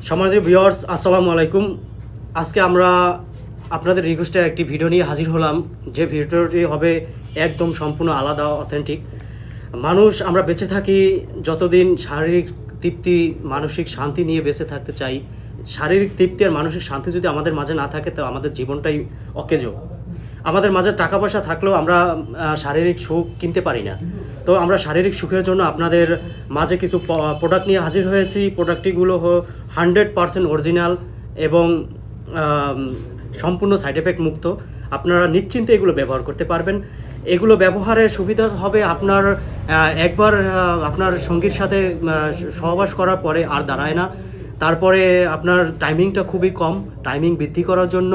সম্মানিত ভিউয়ার্স, আসসালামু আলাইকুম। আজকে আমরা আপনাদের রিকোয়েস্টে একটি ভিডিও নিয়ে হাজির হলাম। যে ভিডিওটি হবে একদম সম্পূর্ণ আলাদা, অথেন্টিক। আমরা বেঁচে থাকি যতদিন শারীরিক তৃপ্তি, মানসিক শান্তি নিয়ে বেঁচে থাকতে চাই। শারীরিক তৃপ্তি আর মানসিক শান্তি যদি আমাদের মাঝে না থাকে, তো আমাদের জীবনটাই অকেজো। আমাদের মাঝে টাকা পয়সা থাকলেও আমরা শারীরিক সুখ কিনতে পারি না। তো আমরা শারীরিক সুখের জন্য আপনাদের মাঝে কিছু প্রোডাক্ট নিয়ে হাজির হয়েছি। প্রোডাক্টটিগুলো 100% অরিজিনাল এবং সম্পূর্ণ সাইড এফেক্ট মুক্ত। আপনারা নিশ্চিন্তে এগুলো ব্যবহার করতে পারবেন। এগুলো ব্যবহারের সুবিধা হবে আপনার একবার আপনার সঙ্গীর সাথে সহবাস করার পরে আর দাঁড়ায় না। তারপরে আপনার টাইমিংটা খুবই কম, টাইমিং বৃদ্ধি করার জন্য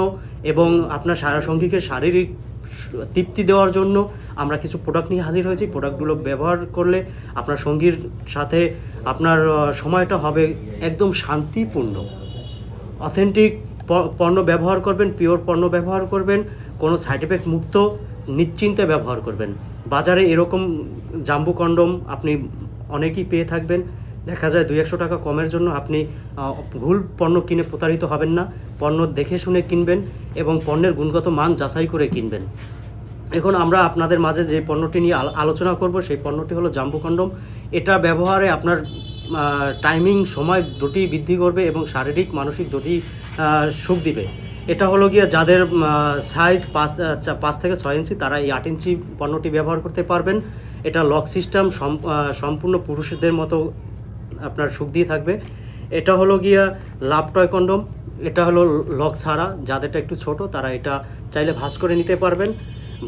এবং আপনার সঙ্গীকে শারীরিক তৃপ্তি দেওয়ার জন্য আমরা কিছু প্রোডাক্ট নিয়ে হাজির হয়েছি। প্রোডাক্টগুলো ব্যবহার করলে আপনার সঙ্গীর সাথে আপনার সময়টা হবে একদম শান্তিপূর্ণ। অথেন্টিক পণ্য ব্যবহার করবেন, পিওর পণ্য ব্যবহার করবেন, কোনো সাইড এফেক্ট মুক্ত, নিশ্চিন্তে ব্যবহার করবেন। বাজারে এরকম জাম্বু কন্ডম আপনি অনেকেই পেয়ে থাকবেন। দেখা যায় 200 টাকা কমের জন্য আপনি ভুল পণ্য কিনে প্রতারিত হবেন না। পণ্য দেখে শুনে কিনবেন এবং পণ্যের গুণগত মান যাচাই করে কিনবেন। এখন আমরা আপনাদের মাঝে যে পণ্যটি নিয়ে আলোচনা করব, সেই পণ্যটি হলো জাম্বু কন্ডম। এটা ব্যবহারে আপনার টাইমিং, সময় দুটি বৃদ্ধি করবে এবং শারীরিক মানসিক দুটি সুখ দিবে। এটা হলো গিয়ে যাদের সাইজ 5 থেকে 6 ইঞ্চি, তারা এই 8 ইঞ্চি পণ্যটি ব্যবহার করতে পারবেন। এটা লক সিস্টেম, সম্পূর্ণ পুরুষদের মতো আপনার সুখ দিয়ে থাকবে। এটা হলো গিয়া লাভ টয় কন্ডম। এটা হলো লক ছাড়া, যাদেরটা একটু ছোট তারা এটা চাইলে ভাঁজ করে নিতে পারবেন।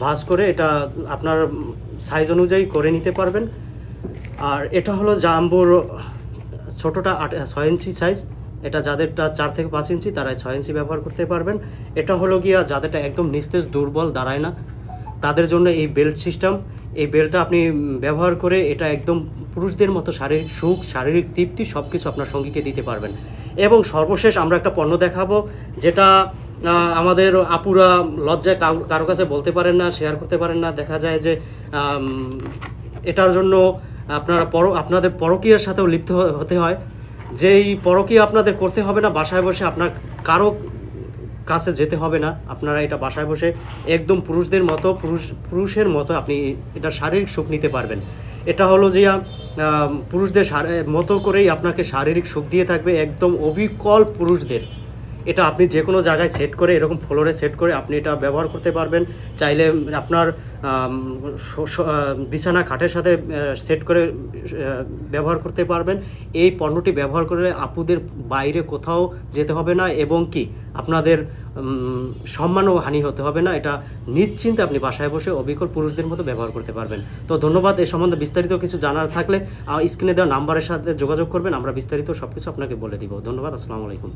ভাঁজ করে এটা আপনার সাইজ অনুযায়ী করে নিতে পারবেন। আর এটা হলো জাম্বুর ছোটোটা 6 ইঞ্চি সাইজ। এটা যাদেরটা 4 থেকে 5 ইঞ্চি তারা 6 ইঞ্চি ব্যবহার করতে পারবেন। এটা হলো গিয়া যাদেরটা একদম নিস্তেজ, দুর্বল, দাঁড়ায় না, তাদের জন্য এই বেল্ট সিস্টেম। এই বেল্টটা আপনি ব্যবহার করে এটা একদম পুরুষদের মতো শারীরিক সুখ, শারীরিক তৃপ্তি সব কিছু আপনার সঙ্গীকে দিতে পারবেন। এবং সর্বশেষ আমরা একটা পণ্য দেখাবো, যেটা আমাদের আপুরা লজ্জায় কারো কাছে বলতে পারেন না, শেয়ার করতে পারেন না। দেখা যায় যে এটার জন্য আপনাদের পরকীয়ার সাথেও লিপ্ত হতে হয়। যেই পরকীয়া আপনাদের করতে হবে না, বাসায় বসে আপনার কারো কাছে যেতে হবে না। আপনারা এটা বাসায় বসে একদম পুরুষদের মতো, পুরুষের মতো আপনি এটা শারীরিক সুখ নিতে পারবেন। এটা হলো যে পুরুষদের মতো করেই আপনাকে শারীরিক সুখ দিয়ে থাকবে, একদম অবিকল পুরুষদের। এটা আপনি যে কোনো জায়গায় সেট করে, এরকম ফ্লোরে সেট করে আপনি এটা ব্যবহার করতে পারবেন। চাইলে আপনার বিছানা খাটের সাথে সেট করে ব্যবহার করতে পারবেন। এই পণ্যটি ব্যবহার করলে আপুদের বাইরে কোথাও যেতে হবে না এবং কি আপনাদের সম্মানও হানি হতে হবে না। এটা নিশ্চিন্তে আপনি বাসায় বসে অবিকল পুরুষদের মতো ব্যবহার করতে পারবেন। তো ধন্যবাদ। এই সম্বন্ধে বিস্তারিত কিছু জানার থাকলে স্ক্রিনে দেওয়া নাম্বারের সাথে যোগাযোগ করবেন, আমরা বিস্তারিত সব কিছু আপনাকে বলে দিব। ধন্যবাদ। আসসালামু আলাইকুম।